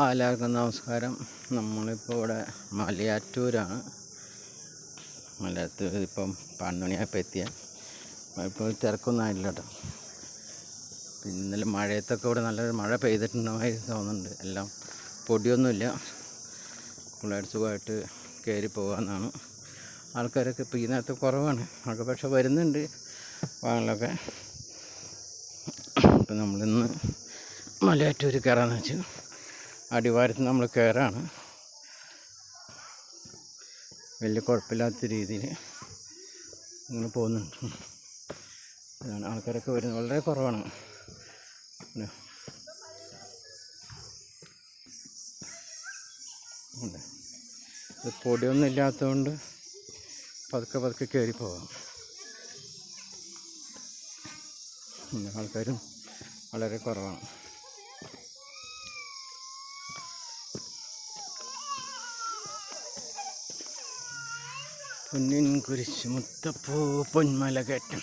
എല്ലാവർക്കും നമസ്കാരം. നമ്മളിപ്പോൾ ഇവിടെ മലയാറ്റൂരാണ്. മലയാറ്റൂർ ഇപ്പം 12 മണിയായപ്പോൾ എത്തിയ. ഇപ്പോൾ തിരക്കൊന്നും ആയില്ല കേട്ടോ. പിന്നെ ഇന്നലെ മഴയത്തൊക്കെ ഇവിടെ നല്ലൊരു മഴ പെയ്തിട്ടുണ്ടായി തോന്നുന്നുണ്ട്. എല്ലാം പൊടിയൊന്നുമില്ല, പിള്ളേർ സുഖമായിട്ട് കയറി പോകാമെന്നാണ്. ആൾക്കാരൊക്കെ ഇപ്പോൾ ഈ നേരത്തെ കുറവാണ്, ആൾക്ക് പക്ഷെ വരുന്നുണ്ട് വാഹനങ്ങളൊക്കെ. ഇപ്പം നമ്മളിന്ന് മലയാറ്റൂർ കയറാമെന്ന് വെച്ചു. അടിവാരത്ത് നമ്മൾ കയറാണ്. വലിയ കുഴപ്പമില്ലാത്ത രീതിയിൽ ഇങ്ങനെ പോകുന്നുണ്ട്. അതാണ് ആൾക്കാരൊക്കെ വരുന്നത്, വളരെ കുറവാണ്. ഇത് പൊടിയൊന്നും ഇല്ലാത്തതുകൊണ്ട് പതുക്കെ പതുക്കെ കയറി പോകാം. ആൾക്കാരും വളരെ കുറവാണ്. പൊന്നിൻ കുരിശ് മുത്തപ്പൂ പൊന്മല കയറ്റം.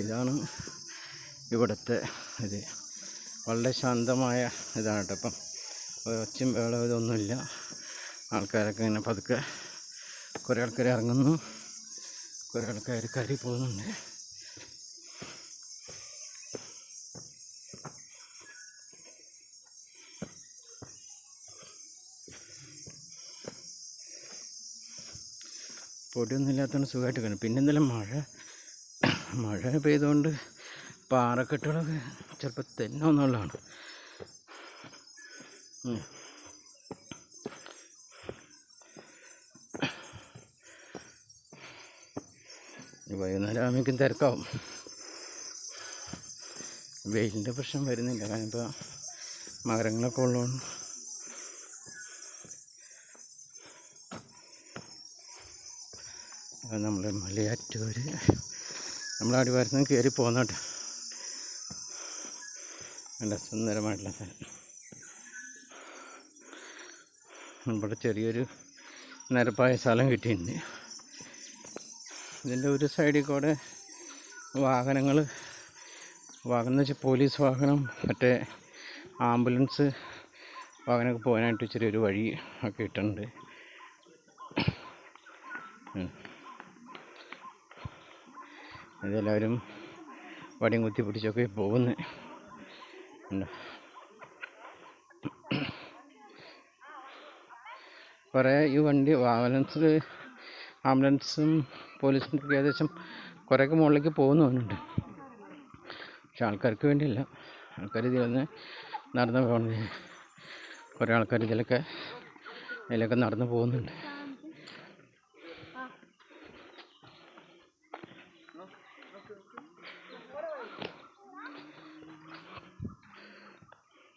ഇതാണ് ഇവിടുത്തെ ഇത്. വളരെ ശാന്തമായ ഇതാണ് കേട്ടോ. ഇപ്പം ഒച്ചയും ബഹളവും ഇതൊന്നുമില്ല. ആൾക്കാരൊക്കെ ഇങ്ങനെ പതുക്കെ, കുറേ ആൾക്കാർ ഇറങ്ങുന്നു, കുറേ ആൾക്കാർ കയറി പോകുന്നുണ്ട്. പൊടിയൊന്നും ഇല്ലാത്തതുകൊണ്ട് സുഖമായിട്ട് കാണും. പിന്നെ ഇന്നലെ മഴ പെയ്തുകൊണ്ട് പാറക്കെട്ടുകളൊക്കെ ചിലപ്പോൾ തെന്നുമെന്നുള്ളതാണ്. വൈകുന്നേരം ആകുമ്പോഴേക്കും തിരക്കാവും. വെയിലിൻ്റെ പ്രശ്നം വരുന്നില്ല, കാരണം ഇപ്പോൾ മരങ്ങളൊക്കെ ഉള്ളതുകൊണ്ട്. നമ്മൾ മലയാറ്റൂർ നമ്മൾ അടിവാരത്ത് നിന്ന് കയറി പോകുന്നോട്ടെ. നല്ല സുന്ദരമായിട്ടുള്ള സ്ഥലം. ഇവിടെ ചെറിയൊരു നിരപ്പായ സ്ഥലം കിട്ടിയിട്ടുണ്ട്. ഇതിൻ്റെ ഒരു സൈഡിൽ കൂടെ വാഹനം എന്ന് വെച്ചാൽ പോലീസ് വാഹനം, മറ്റേ ആംബുലൻസ് വാഹനമൊക്കെ പോകാനായിട്ട് ചെറിയൊരു വഴി ഒക്കെ ഇട്ടിട്ടുണ്ട്. ഇതെല്ലാവരും വടിയും കുത്തി പിടിച്ചൊക്കെ പോകുന്നത്. കുറേ ഈ വണ്ടി ആംബുലൻസും പോലീസും ഏകദേശം കുറേയൊക്കെ മുകളിലേക്ക് പോകുന്നുണ്ട്. പക്ഷെ ആൾക്കാർക്ക് വേണ്ടിയില്ല, ആൾക്കാർ ഇതിൽ നിന്ന് നടന്നു പോകുന്നത്. കുറേ ആൾക്കാർ ഇതിലൊക്കെ നടന്നു പോകുന്നുണ്ട്.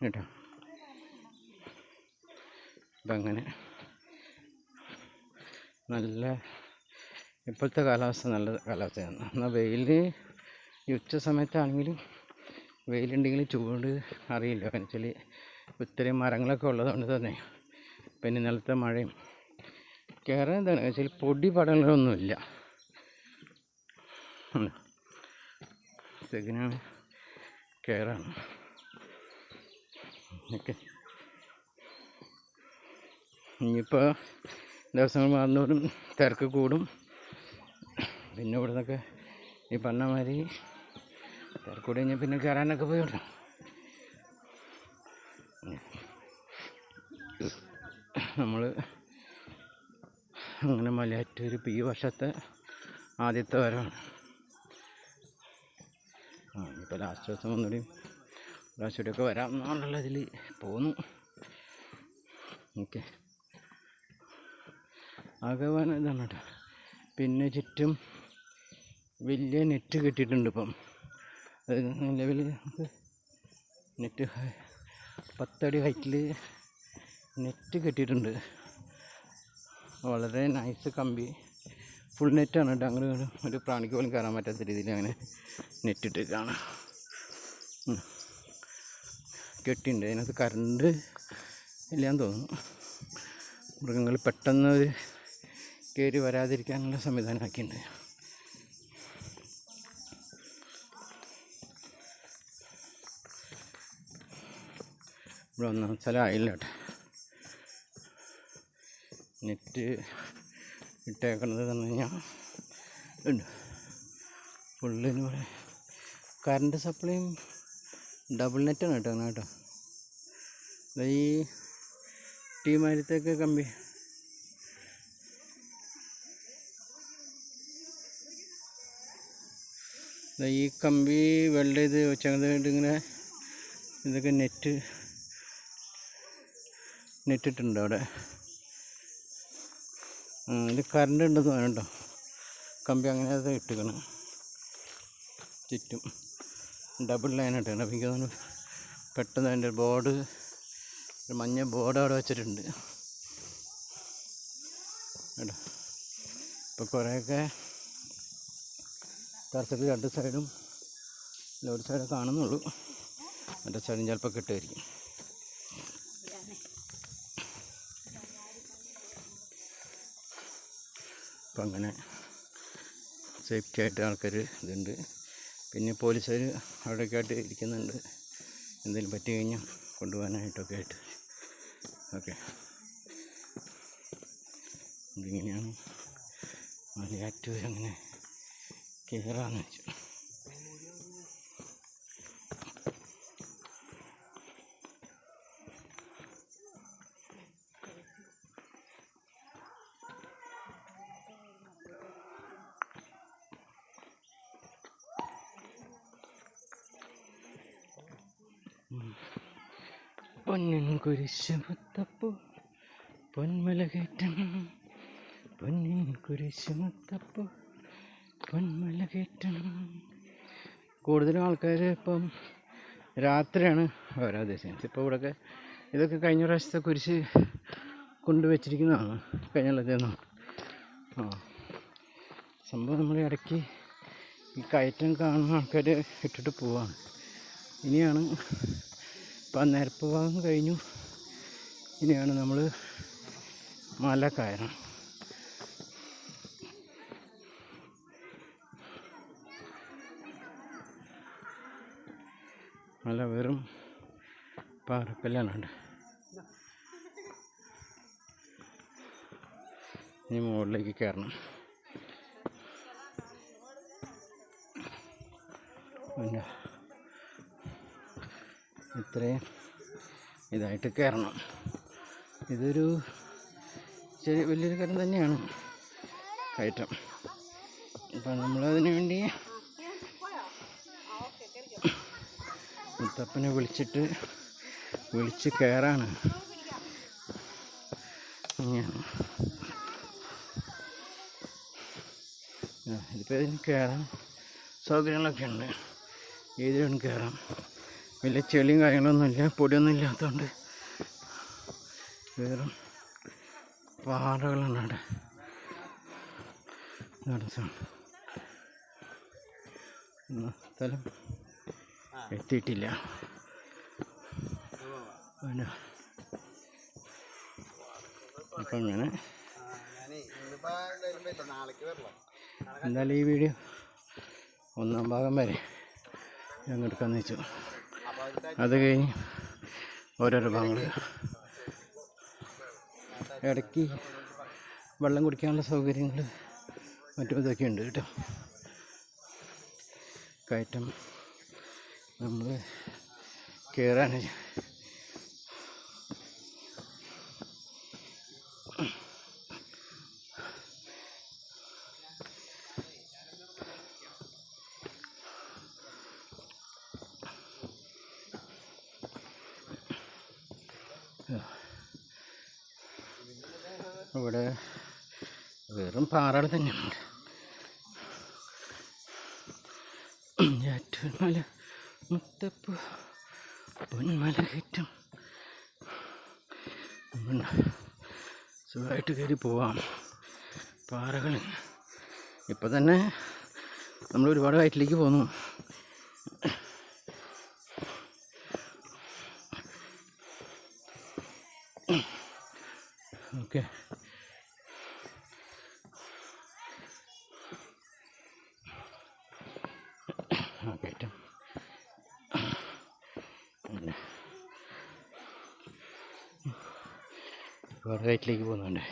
കേട്ടോ, ഇതങ്ങനെ നല്ല ഇപ്പോഴത്തെ കാലാവസ്ഥ നല്ല കാലാവസ്ഥയാണ്. എന്നാൽ വെയിൽ ഈ ഉച്ച സമയത്താണെങ്കിലും വെയിലുണ്ടെങ്കിലും ചൂട് അറിയില്ല. കാരണം വെച്ചാൽ ഇത്രയും മരങ്ങളൊക്കെ ഉള്ളതുകൊണ്ട് തന്നെ. പിന്നെ ഇന്നലത്തെ മഴയും കയറാൻ എന്താണ് വെച്ചാൽ പൊടി പടങ്ങളൊന്നുമില്ല. ഇതിനാണ് കയറാണ് ഒക്കെ. ഇനിയിപ്പോൾ ദിവസങ്ങൾ മാറുന്നതോറും തിരക്ക് കൂടും. പിന്നെ ഇവിടെ നിന്നൊക്കെ ഈ പറഞ്ഞ മാതിരി തിരക്ക് കൂടി കഴിഞ്ഞാൽ പിന്നെ കയറാനൊക്കെ പോയിട്ടോ. നമ്മൾ അങ്ങനെ മലയാറ്റൂർ ഈ വർഷത്തെ ആദ്യത്തെ വരവാണ്. ഇപ്പോൾ ലാസ്റ്റ് ദിവസം ഒന്നുകൂടി പ്രാവശ്യമൊക്കെ വരാം എന്നുള്ള ഇതിൽ പോന്നു. ഓക്കെ, ആകെ ഇതാണ് കേട്ടോ. പിന്നെ ചുറ്റും വലിയ നെറ്റ് കെട്ടിയിട്ടുണ്ട്. ഇപ്പം നിലവിൽ നമുക്ക് നെറ്റ് 10 അടി ഹൈറ്റിൽ നെറ്റ് കെട്ടിയിട്ടുണ്ട്. വളരെ നൈസ് കമ്പി, ഫുൾ നെറ്റാണ് കേട്ടോ. അങ്ങനെ ഒരു പ്രാണിക്ക് പോലും കയറാൻ പറ്റാത്ത രീതിയിൽ അങ്ങനെ നെറ്റിട്ടേക്കാണ് കെട്ടിയിട്ടുണ്ട്. അതിനകത്ത് കറണ്ട് ഇല്ലാന്ന് തോന്നുന്നു. മൃഗങ്ങൾ പെട്ടെന്ന് കയറി വരാതിരിക്കാനുള്ള സംവിധാനം ആക്കിയിട്ടുണ്ട്. ഇവിടെ ഒന്നാം സ്ഥലം ആയില്ല കേട്ടോ. നെറ്റ് ഇട്ടേക്കണത് എന്ന് പറഞ്ഞാൽ ഉണ്ട് ഫുള്ളെന്ന് പറയാം. കറണ്ട് സപ്ലൈയും ഡബിൾ നെറ്റാണ് കേട്ടോ. അങ്ങനെ കേട്ടോ, ഈ ടീമാരത്തൊക്കെ കമ്പി ഈ കമ്പി വെൽഡ് ചെയ്ത് വെച്ചത് ഇങ്ങനെ ഇതൊക്കെ നെറ്റിട്ടുണ്ട് അവിടെ. ഇത് കറണ്ട് ഉണ്ടെന്ന് തോന്നുന്നു കേട്ടോ. കമ്പി അങ്ങനെ അത് ഇട്ടിക്കണം ചുറ്റും ഡബിൾ ലൈൻ ഇട്ടാണ്. അപ്പോൾ എനിക്ക് തോന്നുന്നു പെട്ടെന്ന് അതിൻ്റെ ബോർഡ് മഞ്ഞ ബോർഡ് അവിടെ വെച്ചിട്ടുണ്ട് കേട്ടോ. ഇപ്പോൾ കുറേയൊക്കെ ടർച്ചൊക്കെ രണ്ട് സൈഡും ഒരു സൈഡ് കാണുന്നുള്ളൂ, മറ്റേ സൈഡും ചിലപ്പോൾ കിട്ടുമായിരിക്കും. അപ്പം അങ്ങനെ സേഫ്റ്റി ആയിട്ട് ആൾക്കാർ ഇതുണ്ട്. പിന്നെ പോലീസുകാർ അവിടെയൊക്കെ ആയിട്ട് ഇരിക്കുന്നുണ്ട്, എന്തെങ്കിലും പറ്റി കഴിഞ്ഞാൽ കൊണ്ടുപോകാനായിട്ടൊക്കെ ആയിട്ട്. ഓക്കെ, ഇതിങ്ങനെയാണ് മലയാറ്റൂർ അങ്ങനെ കയറാമെന്ന് വെച്ചു. പൊന്നിൻ കുരിശുമുത്തപ്പൂ പൊന്മല കയറ്റം, പൊന്നിൻ കുരിശുമുത്തപ്പൂ പൊന്മല കയറ്റം. കൂടുതലും ആൾക്കാർ ഇപ്പം രാത്രിയാണ് വരാൻ ഉദ്ദേശിക്കുന്നത്. ഇപ്പോൾ ഇവിടെയൊക്കെ ഇതൊക്കെ കഴിഞ്ഞ പ്രാവശ്യത്തെ കുരിശ് കൊണ്ടുവച്ചിരിക്കുന്നതാണ്, കഴിഞ്ഞ സംഭവം. നമ്മൾ ഇടയ്ക്ക് ഈ കയറ്റം കാണുന്ന ആൾക്കാർ ഇട്ടിട്ട് പോവാണ്. ഇനിയാണ് ഇപ്പം നിരപ്പ് ഭാഗം കഴിഞ്ഞു, ഇനിയാണ് നമ്മൾ മല കയറണം. മല വെറും പാറക്കല്ലാണ്. ഇനി മുകളിലേക്ക് കയറണം. പിന്നെ ഇത്രയും ഇതായിട്ട് കയറണം. ഇതൊരു വലിയൊരു കാര്യം തന്നെയാണ് കയറ്റം. അപ്പം നമ്മളതിന് വേണ്ടി മുത്തപ്പനെ വിളിച്ച് കയറാണ്. ഇതിപ്പോൾ ഇതിന് കയറാൻ സൗകര്യങ്ങളൊക്കെ ഉണ്ട്, ഏതിലും കയറാം. വലിയ ചെളിയും കാര്യങ്ങളൊന്നുമില്ല, പൊടിയൊന്നും ഇല്ലാത്തതുകൊണ്ട് വേറും പാറകളാണ് അവിടെ നടത്തുന്നത്. സ്ഥലം എത്തിയിട്ടില്ല. പിന്നെ അപ്പം അങ്ങനെ എന്തായാലും ഈ വീഡിയോ 1-ാം ഭാഗം വരെ ഞങ്ങൾ എടുക്കാമെന്ന് വെച്ചു. അത് കഴിഞ്ഞ് ഓരോരോ ഭാഗങ്ങൾ ഇടയ്ക്ക് വെള്ളം കുടിക്കാനുള്ള സൗകര്യങ്ങൾ മറ്റും ഇതൊക്കെ ഉണ്ട് കേട്ടോ. കയറ്റം നമ്മൾ കയറാൻ ഇവിടെ വെറും പാറകൾ തന്നെയാണ്. മല മുത്തപ്പൂ പൊന്മല കയറ്റം. സുഖമായിട്ട് കയറി പോവാം. പാറകൾ ഇപ്പം തന്നെ നമ്മൾ ഒരുപാട് ഹൈറ്റിലേക്ക് പോന്നു. ഓക്കെ, കയറ്റം വേറെ സൈറ്റിലേക്ക് പോകുന്നുണ്ട്.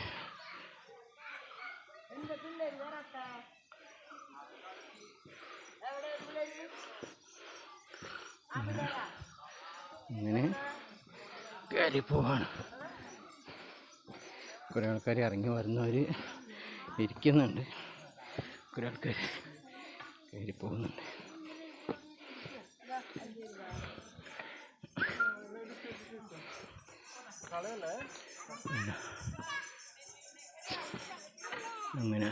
ഇങ്ങനെ കയറി പോവാണ്. കുറേ ആൾക്കാർ ഇറങ്ങി വരുന്നവർ ഇരിക്കുന്നുണ്ട്, കുറേ ആൾക്കാർ കയറി പോകുന്നുണ്ട്. അങ്ങനെ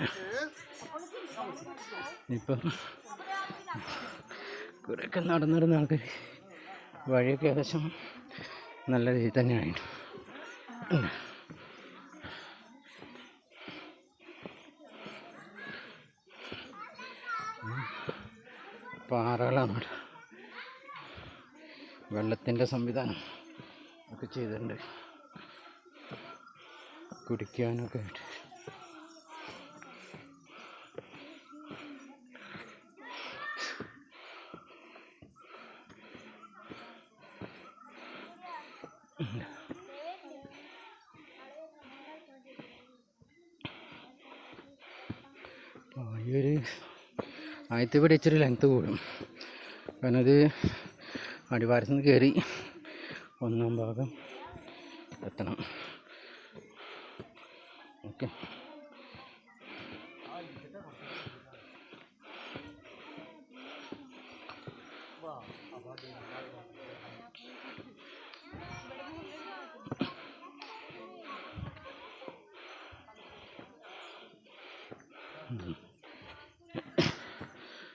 ഇപ്പം കുറേയൊക്കെ നടന്നിരുന്ന ആൾക്കാർ വഴിയൊക്കെ ഏകദേശം നല്ല രീതിയിൽ തന്നെയാണ്. പാറകളാണ്, വെള്ളത്തിൻ്റെ സംവിധാനം ഒക്കെ ചെയ്തിട്ടുണ്ട് കുടിക്കാനൊക്കെ ആയിട്ട്. ഈ ഒരു ആദ്യത്തെ ഇവിടെ ഇച്ചിരി ലെങ്ത്ത് കൂടും, കാരണം ഇത് അടിവാരത്ത് നിന്ന് കയറി 1-ാം ഭാഗം എത്തണം. ഓക്കെ,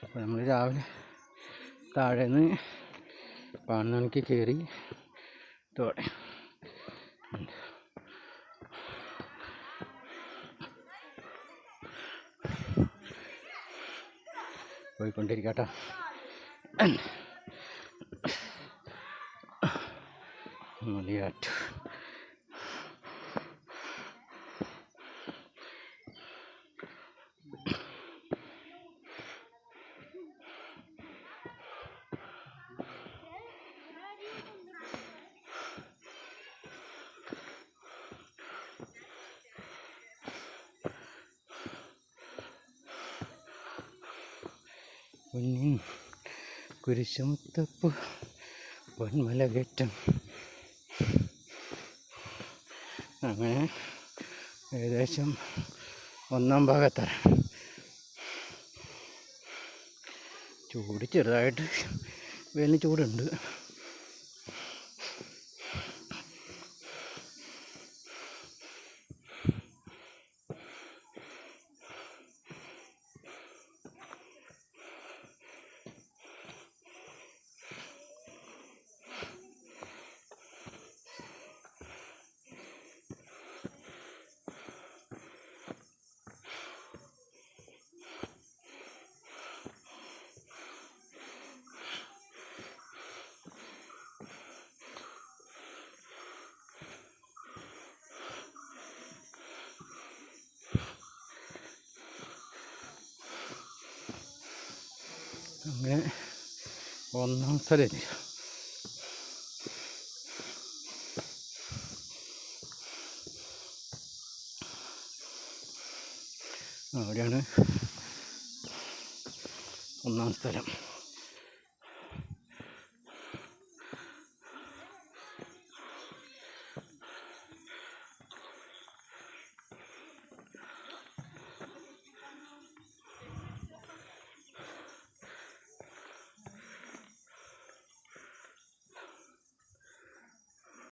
അപ്പോൾ നമ്മൾ രാവിലെ താഴേന്ന് 11 മണിക്ക് കയറി തോടെ പോയിക്കൊണ്ടിരിക്കട്ടോ. മലയാറ്റൂർ പൊന്നിൻ കുരിശുമുത്തപ്പു പൊന്മല കയറ്റം. അങ്ങനെ ഏകദേശം 1-ാം ഭാഗത്താണ്. ചൂട് ചെറുതായിട്ട് വെയിലിന് ചൂടുണ്ട്. അങ്ങനെ 1-ാം സ്ഥലം അവിടെയാണ് 1-ാം സ്ഥലം.